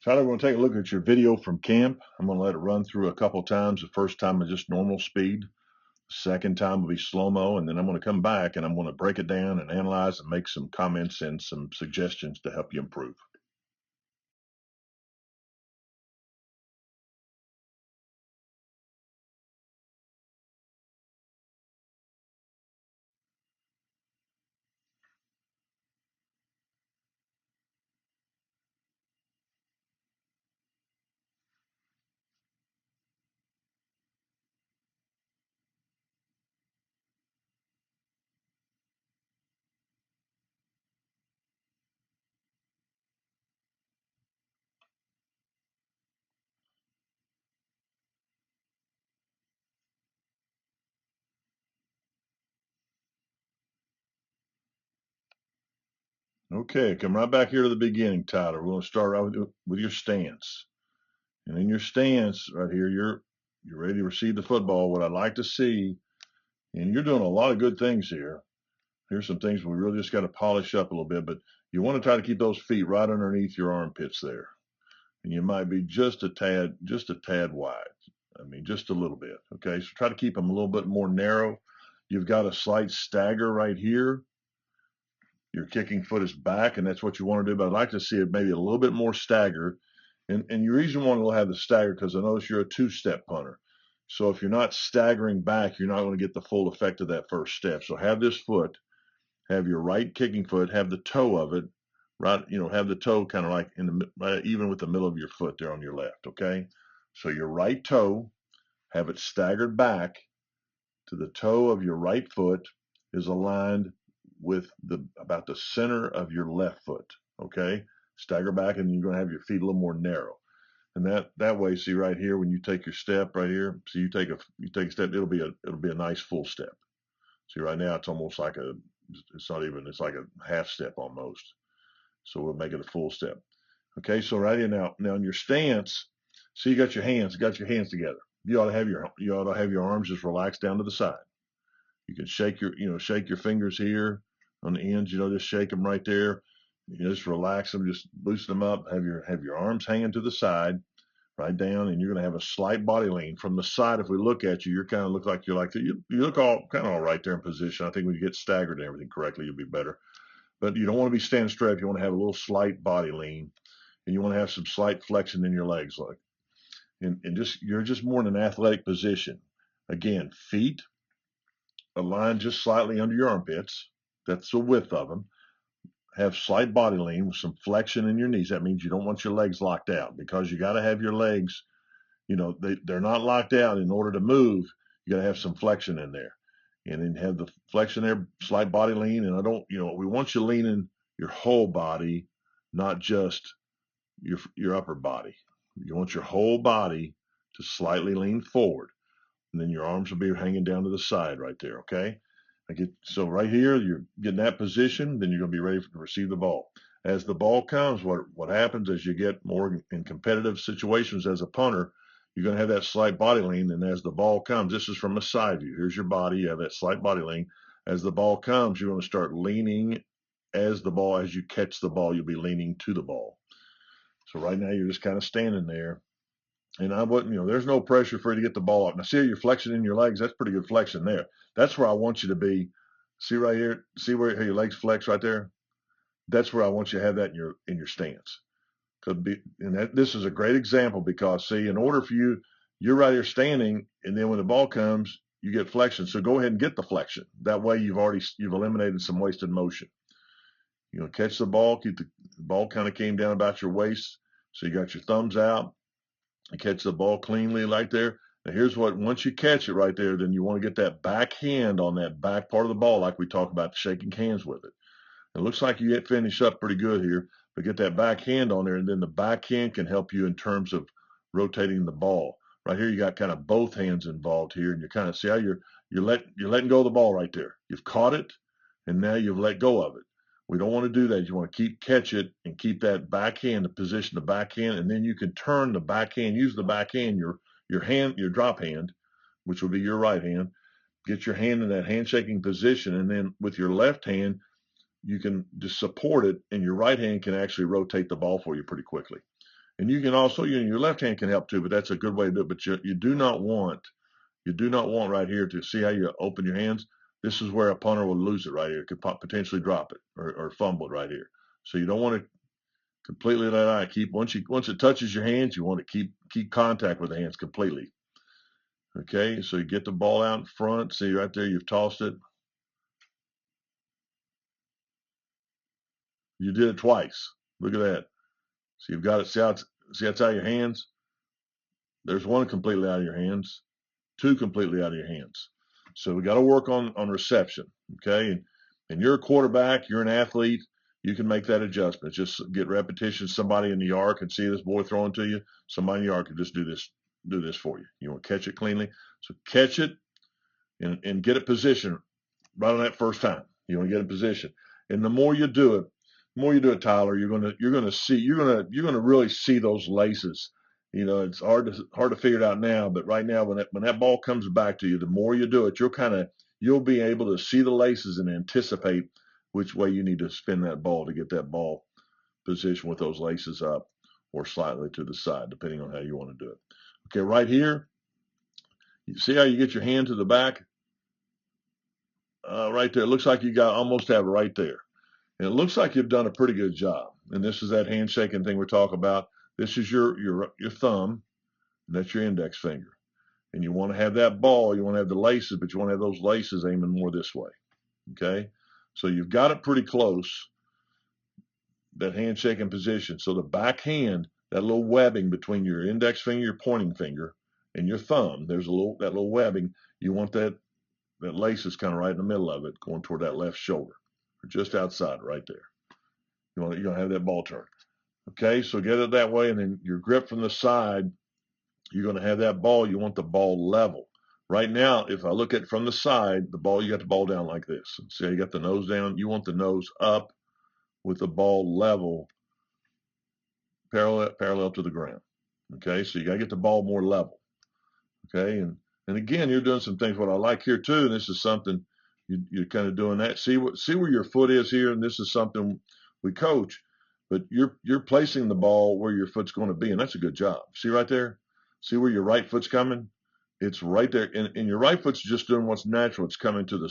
Tyler, we're going to take a look at your video from camp. I'm going to let it run through a couple times. The first time is just normal speed. The second time will be slow-mo, and then I'm going to come back and I'm going to break it down and analyze and make some comments and some suggestions to help you improve. Okay, come right back here to the beginning, Tyler. We're going to start out with your stance. And in your stance right here, you're ready to receive the football. What I'd like to see, and you're doing a lot of good things here. Here's some things we really just got to polish up a little bit, but you want to try to keep those feet right underneath your armpits there. And you might be just a tad wide. I mean, just a little bit. Okay, so try to keep them a little bit more narrow. You've got a slight stagger right here. Your kicking foot is back, and that's what you want to do. But I'd like to see it maybe a little bit more staggered. And your reason why we'll have the stagger because I notice you're a two-step punter. So if you're not staggering back, you're not going to get the full effect of that first step. So have this foot, have your right kicking foot, have the toe of it right, have the toe kind of like in the right, even with the middle of your foot there on your left. Okay, so your right toe, have it staggered back to the toe of your right foot is aligned with about the center of your left foot. Okay, stagger back, and you're going to have your feet a little more narrow. And that way, see right here, when you take your step right here, so you take a step, it'll be a nice full step. See right now, it's almost like it's like a half step almost. So we'll make it a full step. Okay, so right here now in your stance, see you got your hands together. You ought to have your arms just relaxed down to the side. You can shake your fingers here on the ends, just shake them right there. Just relax them, just loosen them up. Have your arms hanging to the side, right down, and you're going to have a slight body lean from the side. If we look at you, you're kind of look like you look all right there in position. I think when you get staggered and everything correctly, you'll be better. But you don't want to be standing straight. You want to have a little slight body lean, and you want to have some slight flexion in your legs, like, and you're just more in an athletic position. Again, feet aligned just slightly under your armpits. That's the width of them. Have slight body lean with some flexion in your knees. That means you don't want your legs locked out because you got to have your legs. They're not locked out. In order to move, you got to have some flexion in there, and then have the flexion there, slight body lean. And we want you leaning your whole body, not just your upper body. You want your whole body to slightly lean forward, and then your arms will be hanging down to the side right there. Okay. So right here, you're getting that position, then you're going to be ready to receive the ball. As the ball comes, what happens as you get more in competitive situations as a punter, you're going to have that slight body lean, and as the ball comes, this is from a side view. Here's your body. You have that slight body lean. As the ball comes, you're going to start leaning as you catch the ball, you'll be leaning to the ball. So right now, you're just kind of standing there. And I wouldn't, there's no pressure for you to get the ball up. Now, see your flexion in your legs? That's pretty good flexion there. That's where I want you to be. See right here? See where your legs flex right there? That's where I want you to have that in your stance. This is a great example because, see, in order for you're right here standing, and then when the ball comes, you get flexion. So go ahead and get the flexion. That way you've eliminated some wasted motion. Catch the ball, keep the ball kind of came down about your waist. So you got your thumbs out. You catch the ball cleanly right there. Now once you catch it right there, then you want to get that back hand on that back part of the ball, like we talked about, shaking hands with it. It looks like you get finished up pretty good here, but get that back hand on there, and then the back hand can help you in terms of rotating the ball. Right here, you got kind of both hands involved here, and you kind of see how you're letting go of the ball right there. You've caught it, and now you've let go of it. We don't want to do that. You want to catch it and keep that backhand to position the backhand, and then you can turn the backhand, use the backhand, your hand, your drop hand, which will be your right hand. Get your hand in that handshaking position, and then with your left hand, you can just support it, and your right hand can actually rotate the ball for you pretty quickly. And you can also, your left hand can help too, but that's a good way to do it. But you do not want right here to see how you open your hands. This is where a punter will lose it right here. Could potentially drop it or fumble it right here. So you don't want to completely let out. Once it touches your hands, you want to keep contact with the hands completely. Okay, so you get the ball out in front. See right there, you've tossed it. You did it twice. Look at that. So you've got it. See that's out of your hands. There's one completely out of your hands, two completely out of your hands. So we got to work on reception. Okay, and you're a quarterback. You're an athlete. You can make that adjustment. Just get repetition. Somebody in the yard can see this boy throwing to you. Somebody in the yard can just do this for you. You want to catch it cleanly. So catch it and get it positioned right on that first time. You want to get in position. And the more you do it, Tyler, you're gonna really see those laces. It's hard to figure it out now, but right now when that ball comes back to you, the more you do it, you'll be able to see the laces and anticipate which way you need to spin that ball to get that ball positioned with those laces up or slightly to the side, depending on how you want to do it. Okay, right here, you see how you get your hand to the back? Right there. It looks like you almost have it right there. And it looks like you've done a pretty good job. And this is that handshaking thing we're talking about. This is your thumb, and that's your index finger. And you want to have that ball, you want to have the laces, but you want to have those laces aiming more this way. Okay? So you've got it pretty close, that handshaking position. So the back hand, that little webbing between your index finger, your pointing finger, and your thumb, there's that little webbing. You want that lace is kind of right in the middle of it, going toward that left shoulder, or just outside right there. You're going to have that ball turn. Okay, so get it that way, and then your grip from the side, you're going to have that ball. You want the ball level. Right now, if I look at it from the side, you got the ball down like this. See how you got the nose down? You want the nose up with the ball level, parallel to the ground. Okay, so you got to get the ball more level. Okay, and again, you're doing some things. What I like here too, and this is something you're kind of doing that. See where your foot is here, and this is something we coach. But you're placing the ball where your foot's going to be, and that's a good job. See right there? See where your right foot's coming? It's right there, and your right foot's just doing what's natural. It's coming to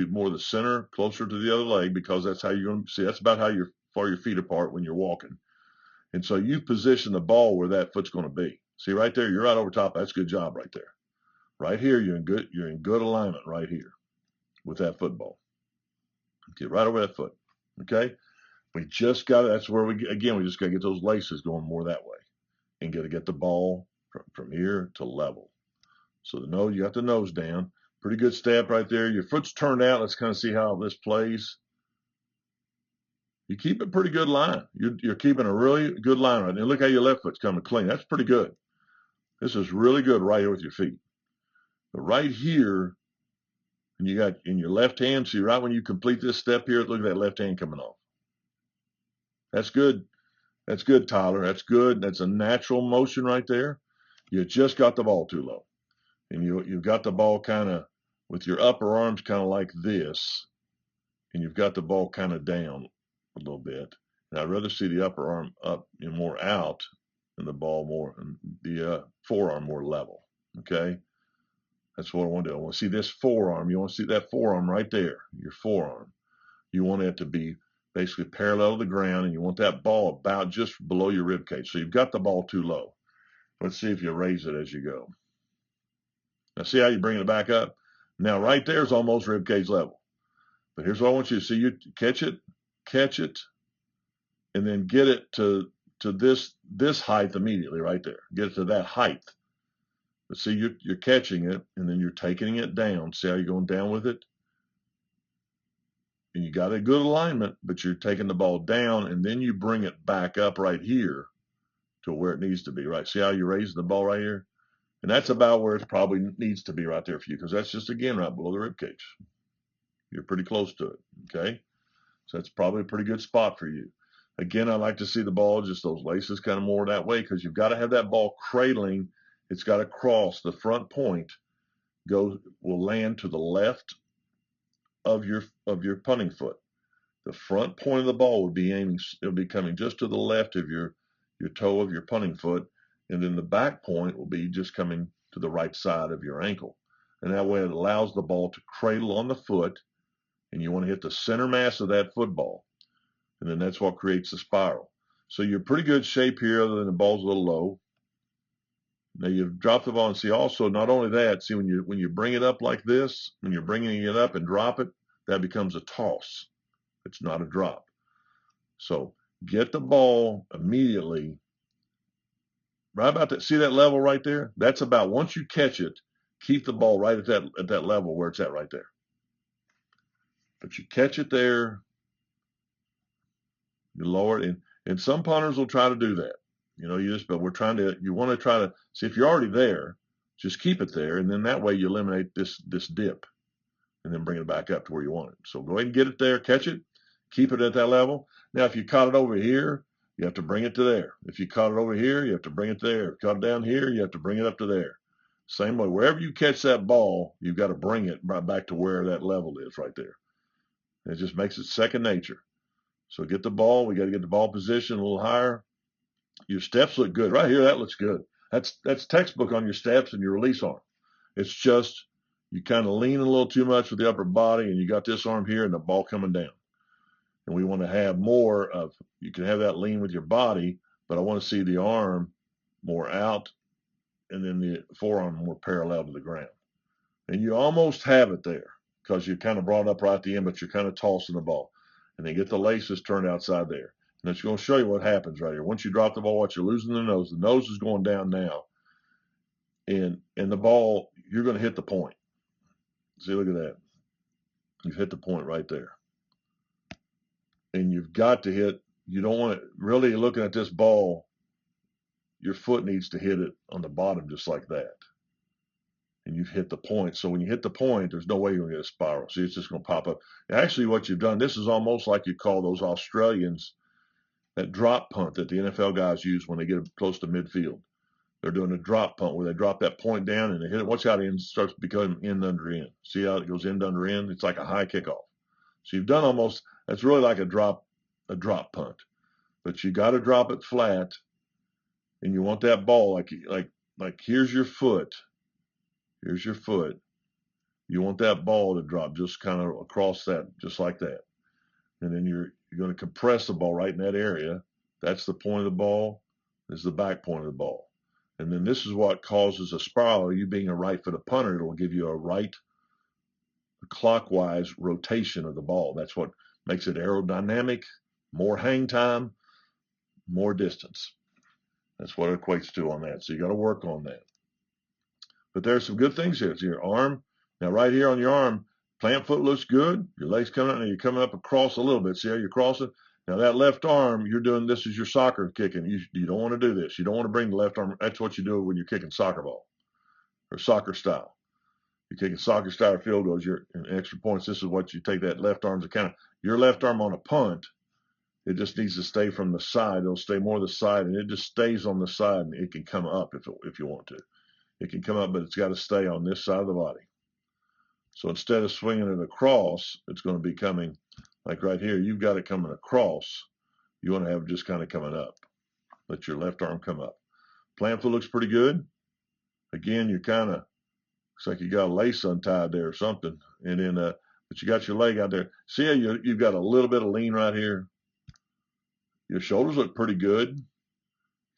more the center, closer to the other leg, because that's how you're going to see. That's about how far your feet apart when you're walking. And so you position the ball where that foot's going to be. See right there? You're right over top. That's a good job right there. Right here, you're in good alignment right here with that football. Get right over that foot. Okay? We just got it. That's where we just got to get those laces going more that way. And got to get the ball from here to level. So you got the nose down. Pretty good step right there. Your foot's turned out. Let's kind of see how this plays. You keep a pretty good line. You're keeping a really good line right now. Look how your left foot's coming clean. That's pretty good. This is really good right here with your feet. But right here, and you got in your left hand, see right when you complete this step here, look at that left hand coming off. That's good. That's good, Tyler. That's good. That's a natural motion right there. You just got the ball too low. And you've got the ball kind of with your upper arms kind of like this, and you've got the ball kind of down a little bit. And I'd rather see the upper arm up and more out and the ball more, and the forearm more level. Okay? That's what I want to do. I want to see this forearm. You want to see that forearm right there, your forearm. You want it to be basically parallel to the ground, and you want that ball about just below your rib cage. So you've got the ball too low. Let's see if you raise it as you go. Now see how you bring it back up? Now right there is almost rib cage level. But here's what I want you to see. You catch it, and then get it to this height immediately right there. Get it to that height. But see, you're catching it, and then you're taking it down. See how you're going down with it? And you got a good alignment, but you're taking the ball down, and then you bring it back up right here to where it needs to be, right? See how you're raising the ball right here? And that's about where it probably needs to be right there for you, because that's just, again, right below the rib cage. You're pretty close to it, okay? So that's probably a pretty good spot for you. Again, I like to see the ball, just those laces kind of more that way, because you've got to have that ball cradling. It's got to cross. The front point will land to the left of your punting foot. The front point of the ball would be it'll be coming just to the left of your your toe of your punting foot, and then the back point will be just coming to the right side of your ankle. And that way it allows the ball to cradle on the foot, and you want to hit the center mass of that football. And then that's what creates the spiral. So you're in pretty good shape here, other than the ball's a little low. Now you've dropped the ball, and see also, not only that, see when you bring it up like this, when you're bringing it up and drop it, that becomes a toss. It's not a drop. So get the ball immediately right about that. See that level right there? That's about, once you catch it, keep the ball right at that level where it's at right there. But you catch it there, you lower it, and some punters will try to do that. But you want to try to see if you're already there, just keep it there, and then that way you eliminate this dip, and then bring it back up to where you want it. So go ahead and get it there, catch it, keep it at that level. Now, if you caught it over here, you have to bring it to there. If you caught it over here, you have to bring it there. If you caught it down here, you have to bring it up to there. Same way, wherever you catch that ball, you've got to bring it right back to where that level is right there. It just makes it second nature. So get the ball. We got to get the ball position a little higher. Your steps look good. Right here, that looks good. That's textbook on your steps and your release arm. It's just you kind of lean a little too much with the upper body, and you got this arm here and the ball coming down. And we want to have more of, you can have that lean with your body, but I want to see the arm more out and then the forearm more parallel to the ground. And you almost have it there because you kind of brought it up right at the end, but you're kind of tossing the ball. And then get the laces turned outside there. And it's going to show you what happens right here. Once you drop the ball, watch, you're losing the nose. The nose is going down now. And the ball, you're going to hit the point. See, look at that. You've hit the point right there. And you've got to hit, you don't want to, really looking at this ball, your foot needs to hit it on the bottom just like that. And you've hit the point. So when you hit the point, there's no way you're going to get a spiral. See, it's just going to pop up. Actually, what you've done, this is almost like you call those Australians that drop punt that the NFL guys use when they get close to midfield. They're doing a drop punt where they drop that point down and they hit it. Watch how the end starts becoming end under end. See how it goes end under end? It's like a high kickoff. So you've done almost, that's really like a drop punt. But you got to drop it flat, and you want that ball like here's your foot. Here's your foot. You want that ball to drop just kind of across that, just like that. And then you're going to compress the ball right in that area. That's the point of the ball. This is the back point of the ball. And then this is what causes a spiral. You being a right-footed punter, it will give you a right clockwise rotation of the ball. That's what makes it aerodynamic, more hang time, more distance. That's what it equates to on that. So you got to work on that. But there's some good things here. It's your arm. Now right here on your arm, plant foot looks good. Your legs coming out, and you're coming up across a little bit. See how you're crossing? Now that left arm, you're doing, this is your soccer kicking. You don't want to do this. You don't want to bring the left arm. That's what you do when you're kicking soccer ball or soccer style. You're kicking soccer style field goals, you're in extra points. This is what you take that left arm to kind of, your left arm on a punt, it just needs to stay from the side. It'll stay more the side, and it just stays on the side, and it can come up if you want to. It can come up, but it's got to stay on this side of the body. So instead of swinging it across, it's going to be coming, like right here, you've got it coming across. You want to have it just kind of coming up. Let your left arm come up. Plant foot looks pretty good. Again, you're kind of, looks like you got a lace untied there or something. And then, but you got your leg out there. See how you've got a little bit of lean right here? Your shoulders look pretty good.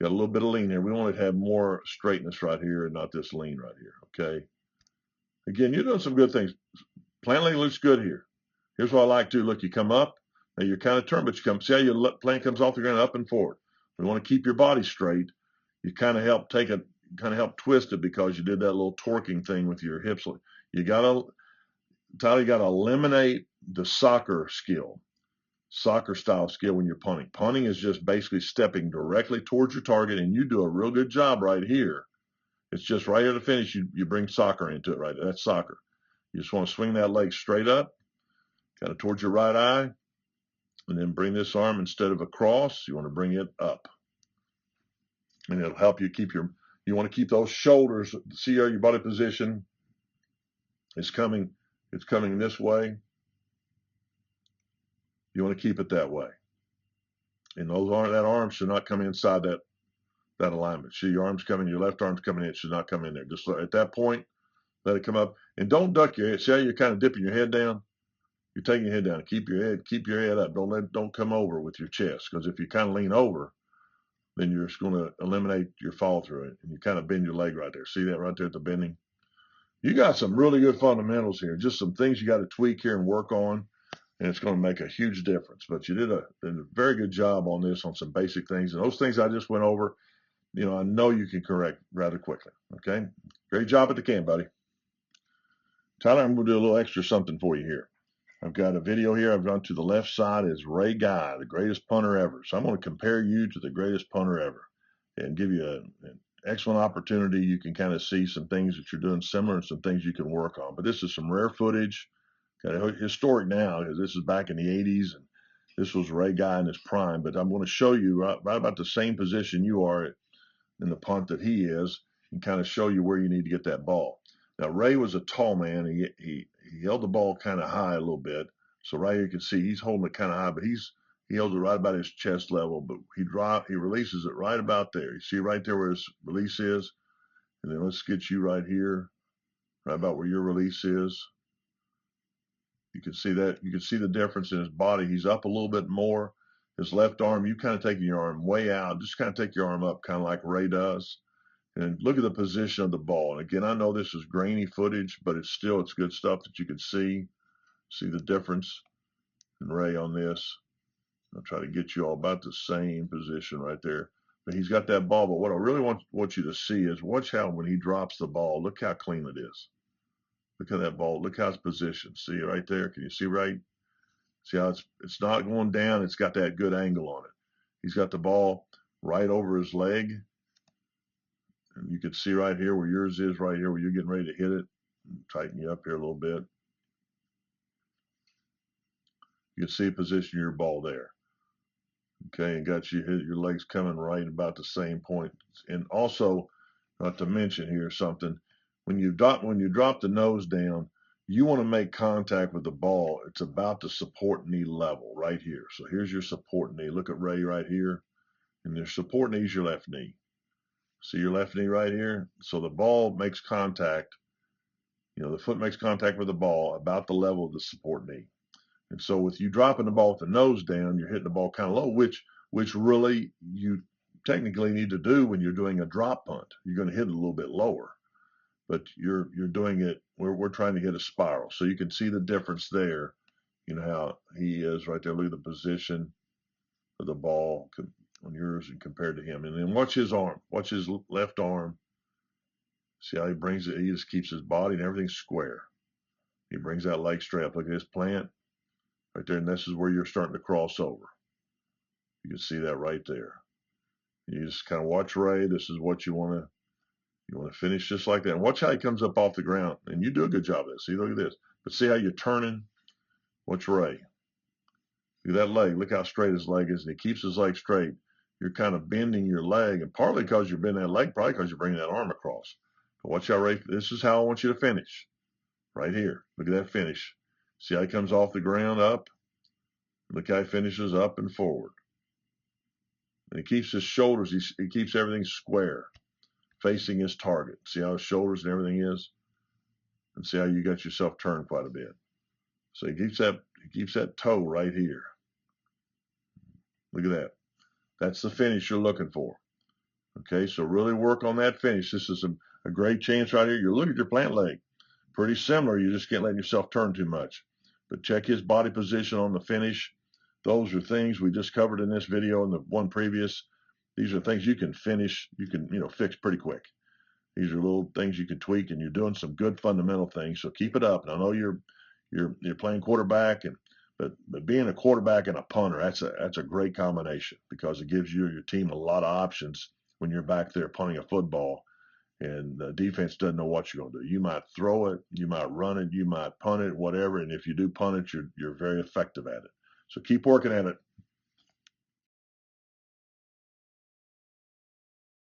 Got a little bit of lean there. We want to have more straightness right here and not this lean right here, okay? Again, you're doing some good things. Plant leg looks good here. Here's what I like to look. You come up, now you're kind of turned, but you come, see how your plant comes off the ground up and forward. We want to keep your body straight. You kind of help twist it because you did that little torquing thing with your hips. You got to eliminate the soccer style skill when you're punting. Punting is just basically stepping directly towards your target, and you do a real good job right here. It's just right here to finish. You bring soccer into it right there. That's soccer. You just want to swing that leg straight up, kind of towards your right eye, and then bring this arm, instead of across, you want to bring it up. And it'll help you keep you want to keep those shoulders, see how your body position is coming. It's coming this way. You want to keep it that way. And that arm should not come inside that alignment. See your arm's coming, your left arm's coming in. It should not come in there. Just at that point, let it come up. And don't duck your head. See how you're kind of dipping your head down? You're taking your head down. Keep your head up. Don't come over with your chest. Because if you kind of lean over, then you're just going to eliminate your fall through it. And you kind of bend your leg right there. See that right there at the bending? You got some really good fundamentals here. Just some things you got to tweak here and work on. And it's going to make a huge difference. But you did a very good job on this, on some basic things. And those things I just went over, I know you can correct rather quickly. Okay? Great job at the camp, buddy. Tyler, I'm going to do a little extra something for you here. I've got a video here. I've gone to the left side is Ray Guy, the greatest punter ever. So I'm going to compare you to the greatest punter ever and give you an excellent opportunity. You can kind of see some things that you're doing similar and some things you can work on. But this is some rare footage. Kind of historic now, because this is back in the 80s, and this was Ray Guy in his prime. But I'm going to show you right about the same position you are in the punt that he is, and kind of show you where you need to get that ball. Now, Ray was a tall man. He held the ball kind of high a little bit. So right here you can see he's holding it kind of high, but he holds it right about his chest level. But he releases it right about there. You see right there where his release is? And then let's get you right here, right about where your release is. You can see that. You can see the difference in his body. He's up a little bit more. His left arm, you kind of taking your arm way out. Just kind of take your arm up, kind of like Ray does. And look at the position of the ball. And again, I know this is grainy footage, but it's good stuff that you can see. See the difference in Ray on this. I'll try to get you all about the same position right there. But he's got that ball. But what I really want you to see is watch how when he drops the ball, look how clean it is. Look at that ball. Look how it's positioned. See it right there? Can you see right? See how it's not going down. It's got that good angle on it. He's got the ball right over his leg. And you can see right here where yours is, right here where you're getting ready to hit it. Tighten you up here a little bit. You can see position your ball there. Okay, and got your legs coming right about the same point. And also, not to mention here something, when you drop the nose down, you want to make contact with the ball. It's about the support knee level right here. So here's your support knee. Look at Ray right here. And your support knee is your left knee. See your left knee right here? So the ball makes contact, the foot makes contact with the ball about the level of the support knee. And so with you dropping the ball with the nose down, you're hitting the ball kind of low, which really you technically need to do when you're doing a drop punt. You're going to hit it a little bit lower, but you're doing it, we're trying to hit a spiral. So you can see the difference there, how he is right there. Look at the position of the ball on yours and compared to him. And then watch his arm, watch his left arm. See how he brings it, he just keeps his body and everything square. He brings that leg straight up. Look at his plant. Right there, and this is where you're starting to cross over. You can see that right there. You just kind of watch Ray. This is what you want to finish just like that. And watch how he comes up off the ground. And you do a good job of this. See, look at this. But see how you're turning? Watch Ray. Look at that leg. Look how straight his leg is. And he keeps his leg straight. You're kind of bending your leg, and partly because you're bending that leg, probably because you're bringing that arm across. But watch how Ray, this is how I want you to finish. Right here. Look at that finish. See how he comes off the ground up? Look how he finishes up and forward. And he keeps his shoulders, he keeps everything square, facing his target. See how his shoulders and everything is? And see how you got yourself turned quite a bit. So he keeps that toe right here. Look at that. That's the finish you're looking for. Okay, so really work on that finish. This is a great chance right here. You look at your plant leg. Pretty similar. You just can't let yourself turn too much. But check his body position on the finish. Those are things we just covered in this video and the one previous. These are things you can finish, you can, fix pretty quick. These are little things you can tweak, and you're doing some good fundamental things. So keep it up. And I know you're playing quarterback, but being a quarterback and a punter, that's a great combination, because it gives you or your team a lot of options when you're back there punting a football. And the defense doesn't know what you're going to do. You might throw it, you might run it, you might punt it, whatever. And if you do punt it, you're very effective at it. So keep working at it.